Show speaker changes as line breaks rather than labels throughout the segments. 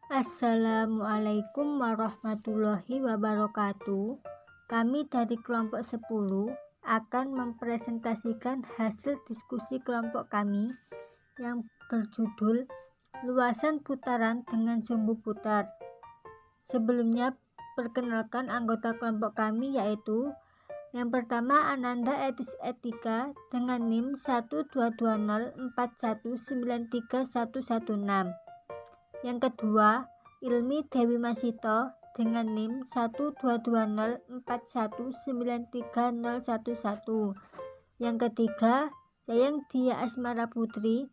Assalamualaikum warahmatullahi wabarakatuh. Kami dari kelompok 10 akan mempresentasikan hasil diskusi kelompok kami yang berjudul luasan putaran dengan sumbu putar. Sebelumnya, perkenalkan anggota kelompok kami, yaitu yang pertama Ananda Etis Etika dengan NIM 12041931116. Yang kedua, Ilmi Dewi Masito dengan NIM 12041930111. Yang ketiga, Yayang Dia Asmara Putri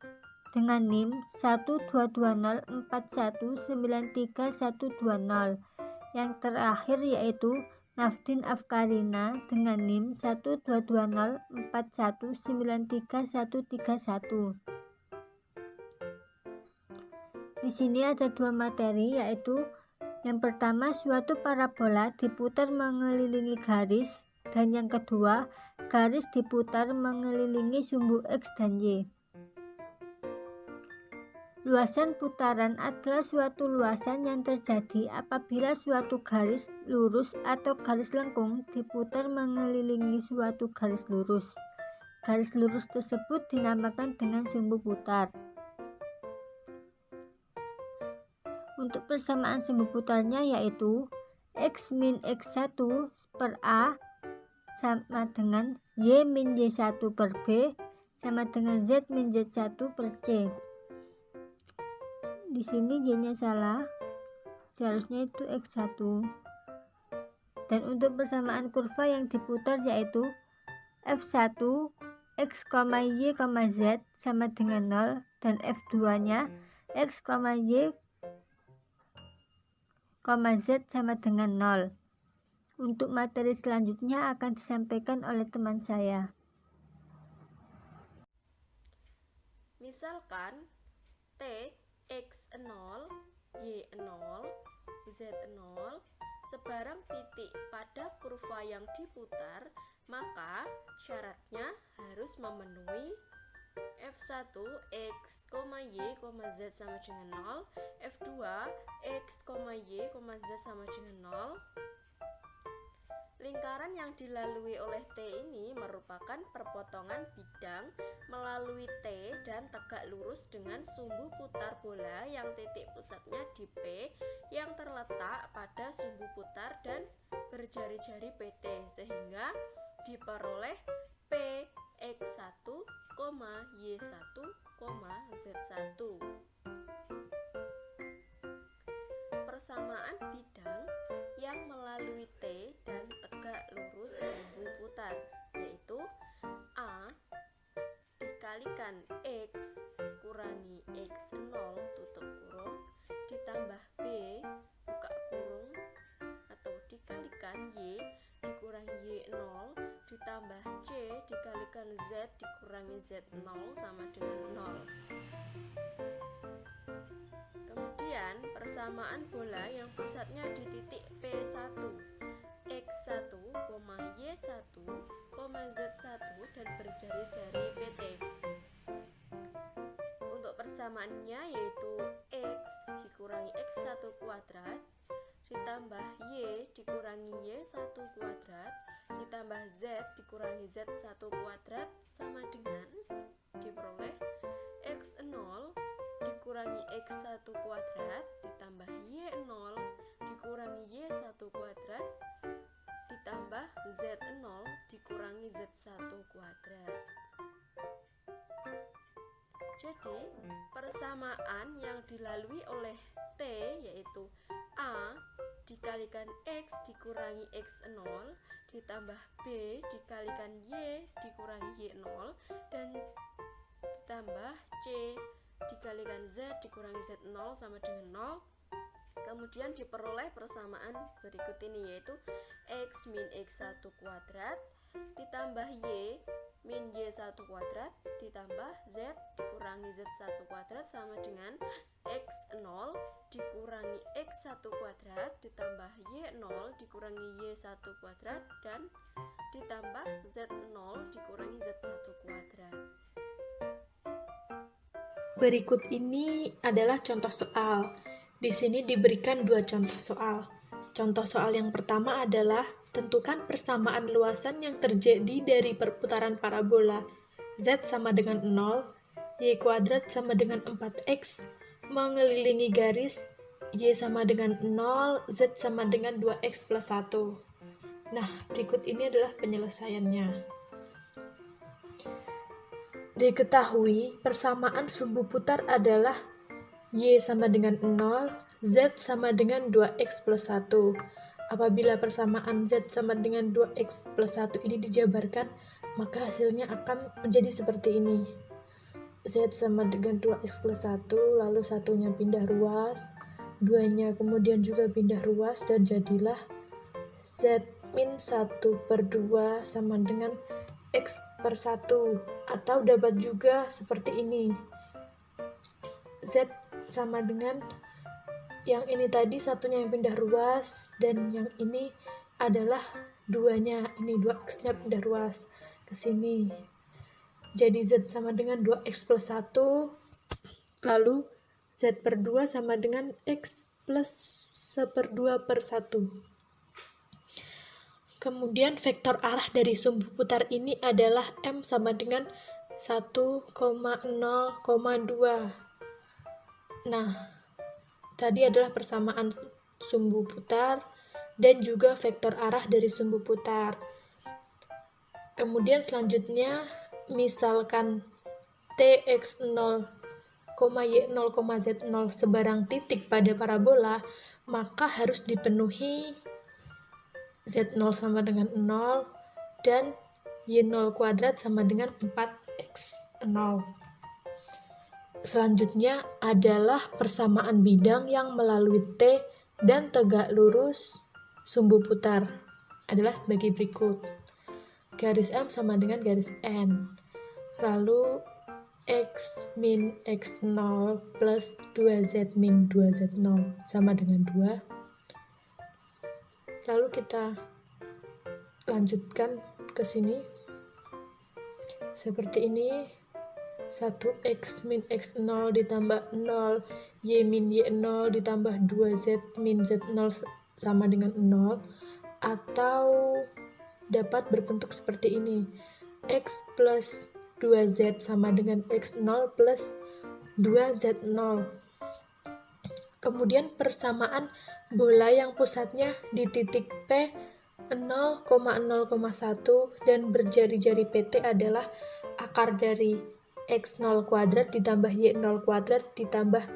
dengan NIM 12041931120. Yang terakhir yaitu Nafdin Afkarina dengan NIM 12041931131. Di sini ada dua materi, yaitu yang pertama suatu parabola diputar mengelilingi garis, dan yang kedua garis diputar mengelilingi sumbu X dan Y. Luasan putaran adalah suatu luasan yang terjadi apabila suatu garis lurus atau garis lengkung diputar mengelilingi suatu garis lurus. Garis lurus tersebut dinamakan dengan sumbu putar. Untuk persamaan sumbu putarnya yaitu X min X1 per A sama dengan Y min Y1 per B sama dengan Z min Z1 per C. Di sini Y-nya salah, seharusnya itu X1. Dan untuk persamaan kurva yang diputar yaitu F1 X, Y, Z sama dengan 0 dan F2-nya X, Y, Z sama dengan 0. Untuk materi selanjutnya akan disampaikan oleh teman saya.
Misalkan T, X0, Y0, Z0 sebarang titik pada kurva yang diputar, maka syaratnya harus memenuhi F1 X, Y, Z sama dengan 0, F2 X, Y, Z sama dengan 0. Lingkaran yang dilalui oleh T ini merupakan perpotongan bidang melalui T dan tegak lurus dengan sumbu putar bola yang titik pusatnya di P yang terletak pada sumbu putar dan berjari-jari PT, sehingga diperoleh P X1, Y1, Z1. Persamaan bidang yang melalui T dan tegak lurus sumbu putar yaitu A dikalikan X kurangi X0 tutup kurung ditambah B buka kurung atau dikalikan Y dikurangi Y0 ditambah C dikalikan Z dikurangi Z0 sama dengan 0. Kemudian persamaan bola yang pusatnya di titik P1 X1, Y1, Z1 dan berjari-jari PT. Untuk persamaannya yaitu X dikurangi X1 kuadrat ditambah Y dikurangi Y1 kuadrat ditambah Z dikurangi Z1 kuadrat sama dengan diperoleh X0 dikurangi X1 kuadrat ditambah Y0 dikurangi Y1 kuadrat ditambah Z0 dikurangi Z1 kuadrat. Jadi persamaan yang dilalui oleh T yaitu A dikalikan X dikurangi X0 ditambah B dikalikan Y dikurangi Y0 dan ditambah C dikalikan Z dikurangi Z0 sama dengan 0. Kemudian diperoleh persamaan berikut ini yaitu X min X1 kuadrat ditambah Y min Y1 kuadrat ditambah Z dikurangi Z1 kuadrat sama dengan X0 dikurangi X1 kuadrat ditambah Y0 dikurangi Y1 kuadrat dan ditambah Z0 dikurangi Z1 kuadrat.
Berikut ini adalah contoh soal. Di sini diberikan 2 contoh soal. Contoh soal yang pertama adalah tentukan persamaan luasan yang terjadi dari perputaran parabola Z sama dengan 0, Y kuadrat sama dengan 4X, mengelilingi garis Y sama dengan 0, Z sama dengan 2X plus 1. Nah, berikut ini adalah penyelesaiannya. Diketahui persamaan sumbu putar adalah Y sama dengan 0, Z sama dengan 2X plus 1. Apabila persamaan Z sama dengan 2X plus 1 ini dijabarkan, maka hasilnya akan menjadi seperti ini. Z sama dengan 2X plus 1, lalu satunya pindah ruas, 2-nya kemudian juga pindah ruas, dan jadilah Z min 1/2 sama dengan X per 1, atau dapat juga seperti ini. Z sama dengan yang ini tadi, satunya yang pindah ruas, dan yang ini adalah 2-nya, ini 2X-nya pindah ruas ke sini. Jadi Z sama dengan 2X plus 1, lalu Z per 2 sama dengan X plus 1/2/1. Kemudian vektor arah dari sumbu putar ini adalah M sama dengan 1,0,2. Nah, tadi adalah persamaan sumbu putar dan juga vektor arah dari sumbu putar. Kemudian selanjutnya, misalkan Tx0, Y0, Z0 sebarang titik pada parabola, maka harus dipenuhi Z0 sama dengan 0 dan Y0 kuadrat sama dengan 4X0. Selanjutnya adalah persamaan bidang yang melalui T dan tegak lurus sumbu putar adalah sebagai berikut. Garis M sama dengan garis N. Lalu X min X0 plus 2Z min 2Z0 sama dengan 2. Lalu kita lanjutkan ke sini. Seperti ini. 1X min X0 ditambah 0, Y min Y0 ditambah 2Z min Z0 sama dengan 0. Atau dapat berbentuk seperti ini. X plus 2Z sama dengan X0 plus 2Z0. Kemudian persamaan bola yang pusatnya di titik P 0,0,1 dan berjari-jari PT adalah akar dari X0 kuadrat ditambah Y0 kuadrat ditambah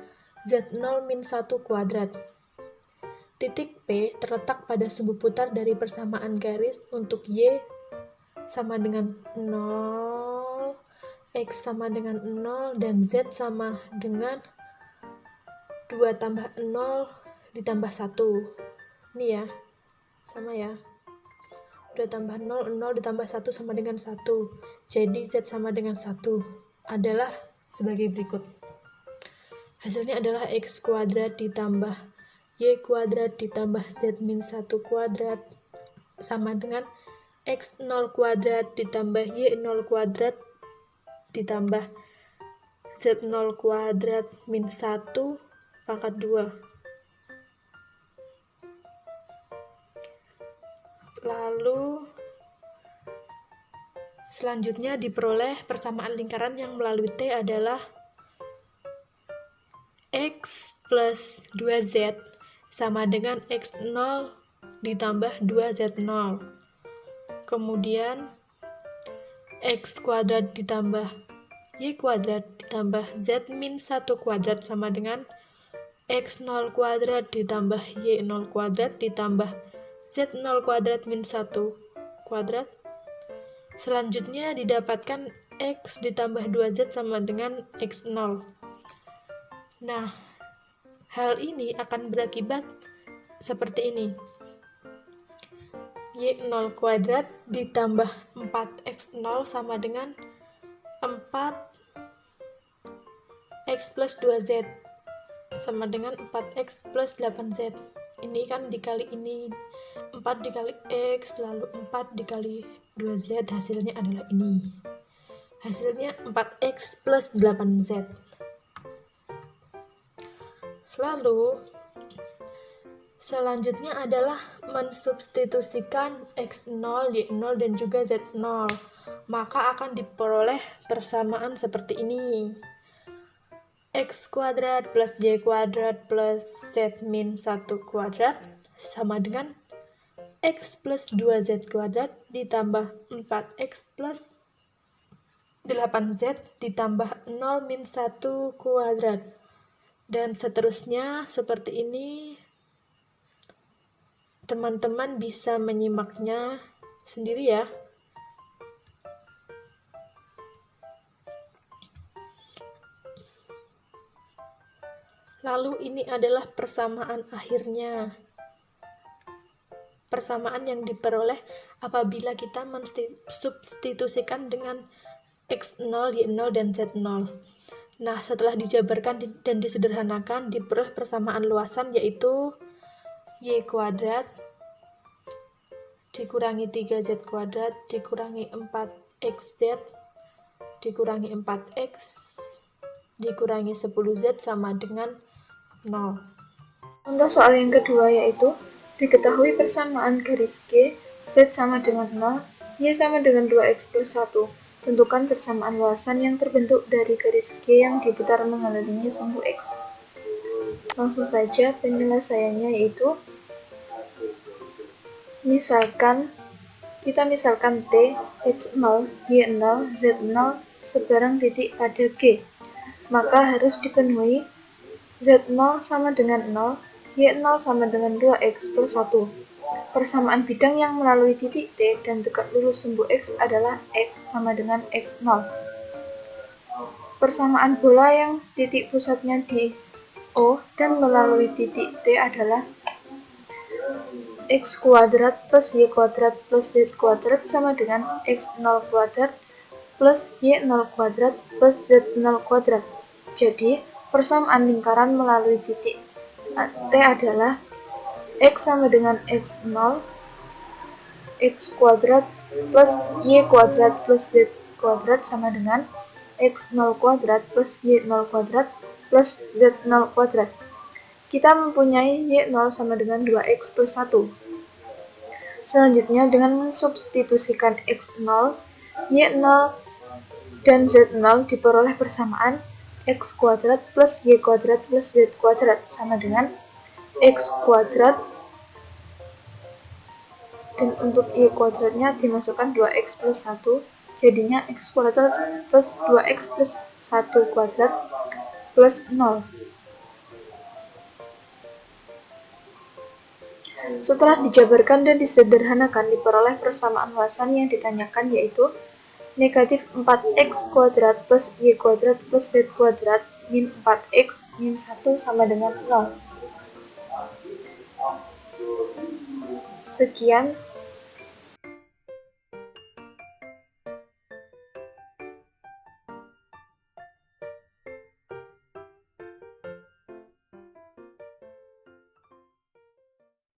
Z0 min 1 kuadrat. Titik P terletak pada sumbu putar dari persamaan garis untuk Y sama dengan 0, X sama dengan 0, dan Z sama dengan 2 tambah 0 ditambah 1. Ini ya, sama ya. 2 tambah 0, 0 ditambah 1 sama dengan 1. Jadi Z sama dengan 1 adalah sebagai berikut. Hasilnya adalah X kuadrat ditambah Y kuadrat ditambah Z min 1 kuadrat sama dengan X0 kuadrat ditambah Y0 kuadrat ditambah Z0 kuadrat min 1 pangkat 2. Lalu selanjutnya diperoleh persamaan lingkaran yang melalui T adalah X plus 2Z sama dengan X0 ditambah 2Z0. Kemudian X kuadrat ditambah Y kuadrat ditambah Z min 1 kuadrat sama dengan X0 kuadrat ditambah Y0 kuadrat ditambah Z0 kuadrat min 1 kuadrat. Selanjutnya didapatkan X ditambah 2Z sama dengan X0. Nah, hal ini akan berakibat seperti ini. Y0 kuadrat ditambah 4X0 sama dengan 4X plus 2Z sama dengan 4X plus 8Z. Ini kan dikali ini, 4 dikali X, lalu 4 dikali 2Z, hasilnya adalah ini. Hasilnya 4X plus 8Z. Lalu, selanjutnya adalah mensubstitusikan X0, Y0, dan juga Z0. Maka akan diperoleh persamaan seperti ini. X kuadrat plus Y kuadrat plus Z min 1 kuadrat sama dengan X plus 2Z kuadrat ditambah 4X plus 8Z ditambah 0 min 1 kuadrat. Dan seterusnya seperti ini. Teman-teman bisa menyimaknya sendiri ya. Lalu ini adalah persamaan akhirnya. Persamaan yang diperoleh apabila kita mensubstitusikan dengan X0, Y0, dan Z0. Nah, setelah dijabarkan dan disederhanakan, diperoleh persamaan luasan yaitu Y kuadrat dikurangi 3Z kuadrat dikurangi 4XZ dikurangi 4X dikurangi 10Z sama dengan 0.
Contoh soal yang kedua yaitu diketahui persamaan garis G, Z sama dengan 0, Y sama dengan 2X plus 1. Tentukan persamaan luasan yang terbentuk dari garis G yang diputar mengelilingi sumbu X. Langsung saja penyelesaiannya yaitu kita misalkan T, X0, Y0, Z0 sebarang titik pada G. Maka harus dipenuhi Z0 sama dengan 0, Y0 sama dengan 2X plus 1. Persamaan bidang yang melalui titik T dan tegak lurus sumbu X adalah X sama dengan X0. Persamaan bola yang titik pusatnya di O dan melalui titik T adalah X kuadrat plus Y kuadrat plus Z kuadrat sama dengan X0 kuadrat plus Y0 kuadrat plus Z0 kuadrat. Jadi, persamaan lingkaran melalui titik T adalah X sama dengan X0, X kuadrat plus Y kuadrat plus Z kuadrat sama dengan X0 kuadrat plus Y0 kuadrat plus Z0 kuadrat. Kita mempunyai Y0 sama dengan 2X plus 1. Selanjutnya, dengan mensubstitusikan X0, Y0, dan Z0 diperoleh persamaan X kuadrat plus Y kuadrat plus Z kuadrat sama dengan X kuadrat, dan untuk Y kuadratnya dimasukkan 2X plus 1, jadinya X kuadrat plus 2X plus 1 kuadrat plus 0. Setelah dijabarkan dan disederhanakan, diperoleh persamaan luasan yang ditanyakan yaitu negatif 4X kuadrat plus Y kuadrat plus Z kuadrat min 4X min 1 sama dengan 0. Sekian.